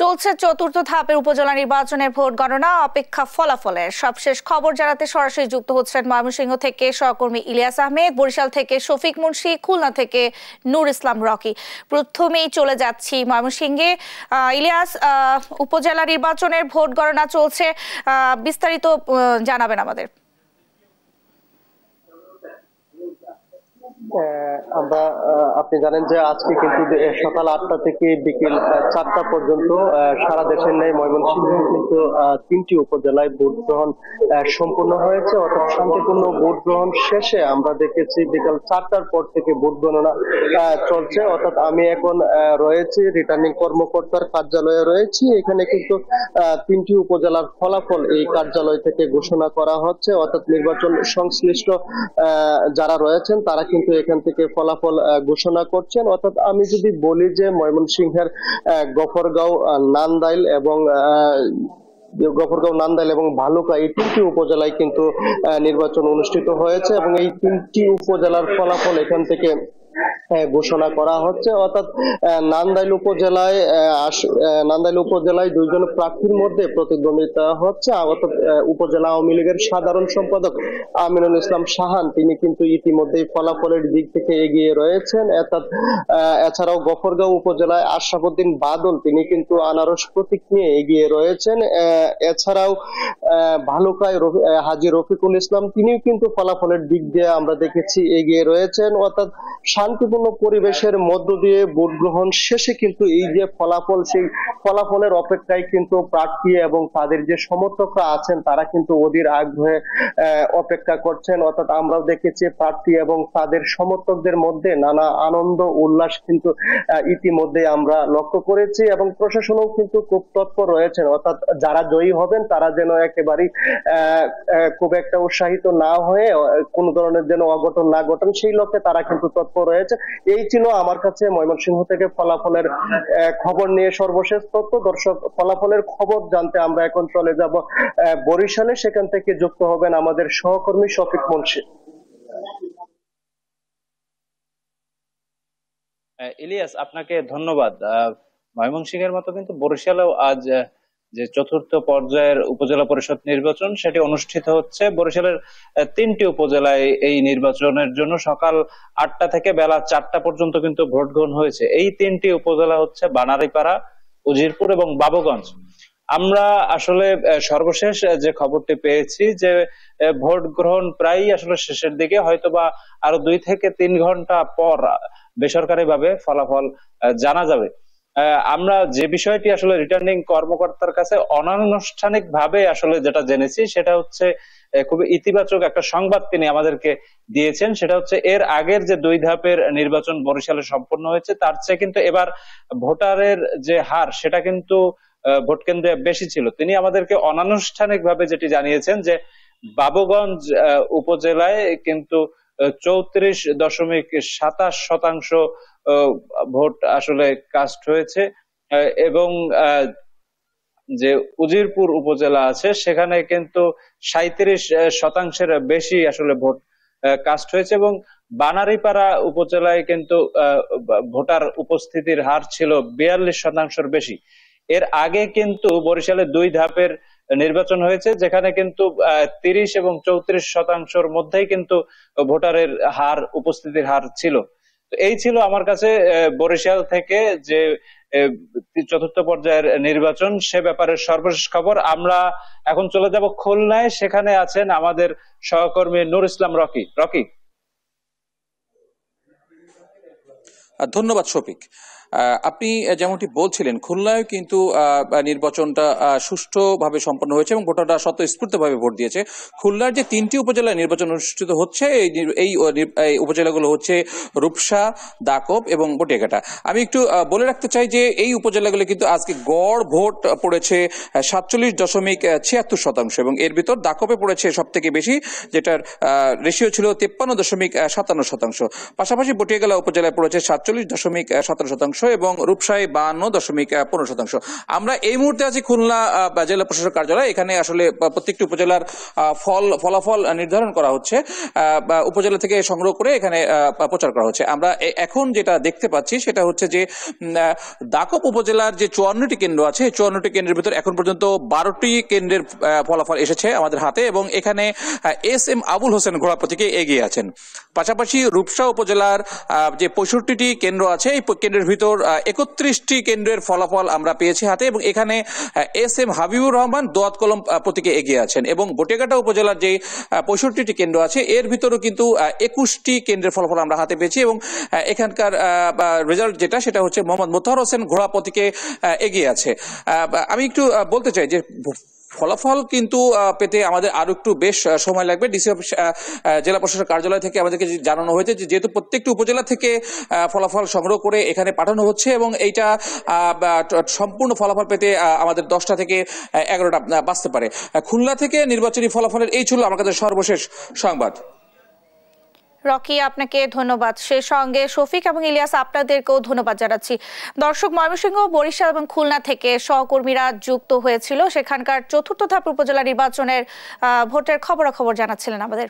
চলছে চতুর্থ ধাপের উপজেলা নির্বাচনের ভোট গণনা অপেক্ষা ফলাফলের সবশেষ খবর জানাতে সরাসরি যুক্ত হচ্ছেন ময়মনসিংহ থেকে সহকর্মী ইলিয়াস আহমেদ, বরিশাল থেকে শফিক মুন্সি, খুলনা থেকে নূর ইসলাম রকি। প্রথমেই চলে যাচ্ছি ময়মনসিংহে। ইলিয়াস, উপজেলা নির্বাচনের ভোট গণনা চলছে, বিস্তারিত জানাবেন আমাদের। আপনি জানেন যে আজকে কিন্তু সকাল 8টা থেকে বিকেল 4টা পর্যন্ত সারা দেশের ন্যায় ময়মনসিংহে কিন্তু 3টি উপজেলায় ভোট গ্রহণ সম্পূর্ণ হয়েছে। অর্থাৎ শান্তিপূর্ণ ভোট গ্রহণ শেষে আমরা দেখেছি বিকাল 4টার পর থেকে ভোট গণনা চলছে। অর্থাৎ আমি এখন রয়েছি রিটার্নিং কর্মকর্তার কার্যালয়ে রয়েছি। এখানে কিন্তু 3টি উপজেলার ফলাফল এই কার্যালয় থেকে ঘোষণা করা হচ্ছে। অর্থাৎ নির্বাচন সংশ্লিষ্ট যারা রয়েছেন তারা কিন্তু এখান থেকে ফলাফল ঘোষণা করছেন। অর্থাৎ আমি যদি বলি যে ময়মনসিংহের গফরগাঁও, নান্দাইল এবং ভালুকা এই 3টি উপজেলায় কিন্তু নির্বাচন অনুষ্ঠিত হয়েছে এবং এই 3টি উপজেলার ফলাফল এখান থেকে ঘোষণা করা হচ্ছে। অর্থাৎ নান্দাইল উপজেলায় 2 জন প্রার্থীর মধ্যে প্রতিদ্বন্দ্বিতা হচ্ছে। অর্থাৎ উপজেলা আওয়ামী লীগের সাধারণ সম্পাদক আমিনুল ইসলাম শাহান তিনি কিন্তু ইতিমধ্যেই ফলাফলের দিক থেকে এগিয়ে রয়েছেন। এছাড়াও গফরগাঁও উপজেলায় আশরাফুদ্দিন বাদল তিনি কিন্তু আনারস প্রতীক নিয়ে এগিয়ে রয়েছেন। এছাড়াও ভালুকায় হাজী রফিকুল ইসলাম তিনিও কিন্তু ফলাফলের দিক দিয়ে আমরা দেখেছি এগিয়ে রয়েছেন। অর্থাৎ শান্তিপূর্ণ পরিবেশের মধ্য দিয়ে ভোট গ্রহণ শেষে কিন্তু এই যে ফলাফল, সেই ফলাফলের অপেক্ষায় কিন্তু প্রার্থী এবং তাদের যে সমর্থকরা আছেন তারা কিন্তু অধীর আগ্রহে অপেক্ষা করছেন। অর্থাৎ আমরাও দেখেছি প্রার্থী এবং তাদের সমর্থকদের মধ্যে নানা আনন্দ উল্লাস কিন্তু ইতিমধ্যে আমরা লক্ষ্য করেছি এবং প্রশাসনও কিন্তু খুব তৎপর রয়েছেন। অর্থাৎ যারা জয়ী হবেন তারা যেন একেবারেই খুব একটা উৎসাহিত না হয়ে কোন ধরনের যেন অঘটন না ঘটেন সেই লক্ষ্যে তারা কিন্তু তৎপর রয়েছে। এই ছিল আমার কাছে ময়মনসিংহ থেকে ফলাফলের খবর নিয়ে সর্বশেষ তথ্য। দর্শক, ফলাফলের খবর জানতে আমরা এখন চলে যাব বরিশালে। সেখান থেকে যুক্ত হবেন আমাদের সহকর্মী শফিক মুন্সি। ইলিয়াস, আপনাকে ধন্যবাদ। ময়মনসিংহের মতো কিন্তু বরিশালেও আজ যে চতুর্থ পর্যায়ের উপজেলা পরিষদ নির্বাচন সেটি অনুষ্ঠিত হচ্ছে। বরিশালের 3টি উপজেলায় এই নির্বাচনের জন্য সকাল 8টা থেকে বেলা 4টা পর্যন্ত কিন্তু ভোট গ্রহণ হয়েছে। এই 3টি উপজেলা হচ্ছে বানারীপাড়া, উজিরপুর এবং বাবুগঞ্জ। আমরা আসলে সর্বশেষ যে খবরটি পেয়েছি যে ভোট গ্রহণ প্রায় আসলে শেষের দিকে, হয়তোবা আরো 2 থেকে 3 ঘন্টা পর বেসরকারি ভাবে ফলাফল জানা যাবে। আমরা যে বিষয়টি আসলে রিটার্নিং কর্মকর্তার কাছে অনানুষ্ঠানিক ভাবে আসলে যেটা জেনেছি সেটা হচ্ছে খুবই ইতিবাচক একটা সংবাদ তিনি আমাদেরকে দিয়েছেন। সেটা হচ্ছে এর আগের যে 2 ধাপের নির্বাচন বরিশালে সম্পন্ন হয়েছে তার চেয়ে কিন্তু এবার ভোটারের যে হার সেটা কিন্তু ভোট কেন্দ্রে বেশি ছিল। তিনি আমাদেরকে অনানুষ্ঠানিক ভাবে যেটি জানিয়েছেন যে বাবুগঞ্জ উপজেলায় কিন্তু 34.27% ভোট আসলে কাস্ট হয়েছে এবং যে উজিরপুর উপজেলা আছে সেখানে কিন্তু 37% বেশি আসলে ভোট কাস্ট হয়েছে এবং বানারীপাড়া উপজেলায় কিন্তু ভোটার উপস্থিতির হার ছিল 42% বেশি। এর আগে কিন্তু বরিশালে 2 ধাপের নির্বাচন হয়েছে যেখানে কিন্তু 30 এবং 34% মধ্যেই কিন্তু ভোটারের হার, উপস্থিতির হার ছিল। তো এই ছিল আমার কাছে বরিশাল থেকে যে চতুর্থ পর্যায়ের নির্বাচন সে ব্যাপারে সর্বশেষ খবর। আমরা এখন চলে যাব খুলনায়, সেখানে আছেন আমাদের সহকর্মী নূর ইসলাম রকি। ধন্যবাদ শফিক। আপনি যেমনটি বলছিলেন খুলনায় কিন্তু নির্বাচনটা সুষ্ঠুভাবে সম্পন্ন হয়েছে এবং ভোটাররা স্বতঃস্ফূর্তভাবে ভোট দিয়েছে। খুলনার যে 3টি উপজেলায় নির্বাচন অনুষ্ঠিত হচ্ছে এই উপজেলাগুলো হচ্ছে রূপসা, দাকব এবং বটিয়াঘাটা। আমি একটু বলে রাখতে চাই যে এই উপজেলাগুলো কিন্তু আজকে গড় ভোট পড়েছে 47.76% এবং এর ভিতর দাকবে পড়েছে সব থেকে বেশি, যেটার রেশিও ছিল 53.57%। পাশাপাশি বটিয়াগলা উপজেলায় পড়েছে 47.17%, এবং রূপসাই 52.15%। আমরা এই মুহূর্তে আছি খুলনা জেলা প্রশাসক কার্যালয়। এখানে আসলে প্রত্যেকটি উপজেলার ফলাফল নির্ধারণ করা হচ্ছে, উপজেলা থেকে সংগ্রহ করে এখানে প্রচার করা হচ্ছে। আমরা এখন যেটা দেখতে পাচ্ছি সেটা হচ্ছে যে দাকপ উপজেলার যে 54টি কেন্দ্র আছে, 54টি কেন্দ্রের ভিতর এখন পর্যন্ত 12টি কেন্দ্রের ফলাফল এসেছে আমাদের হাতে, এবং এখানে এস.এম. আবুল হোসেন ঘোড়া প্রতীকে এগিয়ে আছেন। পাশাপাশি রূপসা উপজেলার যে 65টি কেন্দ্র আছে, এই কেন্দ্রের ভিতর 31টি কেন্দ্রের ফলাফল আমরা পেয়েছি হাতে, এবং এখানে এস.এম. হাবিবুর রহমান দোয়াত কলম প্রতীকে এগিয়ে আছেন। এবং বটিয়াঘাটা উপজেলার যে 65টি কেন্দ্র আছে এর ভিতরও কিন্তু 21টি কেন্দ্রের ফলাফল আমরা হাতে পেয়েছি, এবং এখানকার রেজাল্ট যেটা সেটা হচ্ছে মোহাম্মদ মোতাহার হোসেন ঘোড়া প্রতীকে এগিয়ে আছে। আমি একটু বলতে চাই যে ফলাফল কিন্তু পেতে আমাদের আরো একটু বেশ সময় লাগবে। ডিসি অফিস জেলা প্রশাসক কার্যালয় থেকে আমাদেরকে জানানো হয়েছে যে যেহেতু প্রত্যেকটি উপজেলা থেকে ফলাফল সংগ্রহ করে এখানে পাঠানো হচ্ছে, এবং এইটা সম্পূর্ণ ফলাফল পেতে আমাদের 10টা থেকে 11টা বাজতে পারে। খুলনা থেকে নির্বাচনী ফলাফলের এই ছিল আমার কাছে সর্বশেষ সংবাদ। রকি, আপনাকে ধন্যবাদ। সেই সঙ্গে শফিক এবং ইলিয়াস, আপনাদেরকেও ধন্যবাদ জানাচ্ছি। দর্শক, ময়মনসিংহ, বরিশাল এবং খুলনা থেকে সহকর্মীরা যুক্ত হয়েছিল, সেখানকার চতুর্থ ধাপ উপজেলা নির্বাচনের ভোটের খবরাখবর জানাচ্ছিলেন আমাদের।